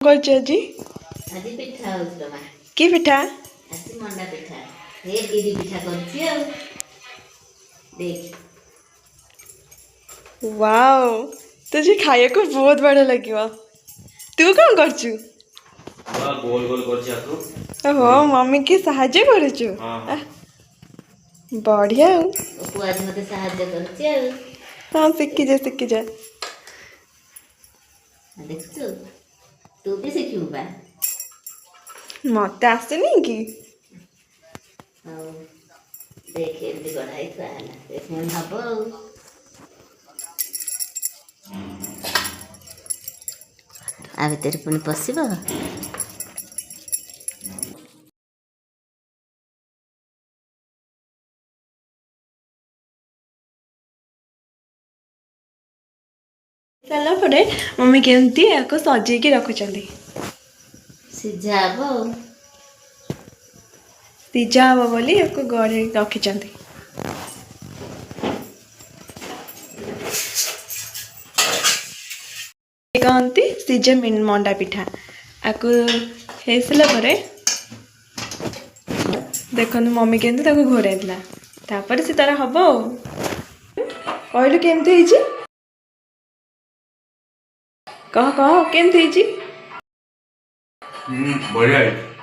करछ जी आज पिठा होउछ मा की पिठा आज मंडा पिठा हे दीदी पिठा करछि आ देख वाओ तुझे खाए को बहुत बड़ा लगिवा तू कौन करछु बा गोल गोल करछि आकु ओहो मम्मी की सहाय्य करछु हां हां बढ़िया ओपु आज मते सहाय्य करछि आ हाँ सिक्की जा देखछु तू भी सिखिउ बा मत आसनी की ଆଉ ଦେଖ ଏମିତି ଗଢ଼ା ହେଇଥିବା ହେଲା ପୁଣି ହବ ଆଉ ଆ ଭିତରେ ପୁଣି ପଶିବ सारा परे मम्मी केमती याको सजे के रखुचंदी ସିଝା ହବ ଆଉ सिजा हवा बोली याको गड़े रखिचंदी कहती सिजे मंडा पिठा आकु हेसला परे देखो मम्मी केमती ताको घोड़ाई दिला तापर से तार हबो कहलु केमती हिची कह केमती हिची बढ़िया है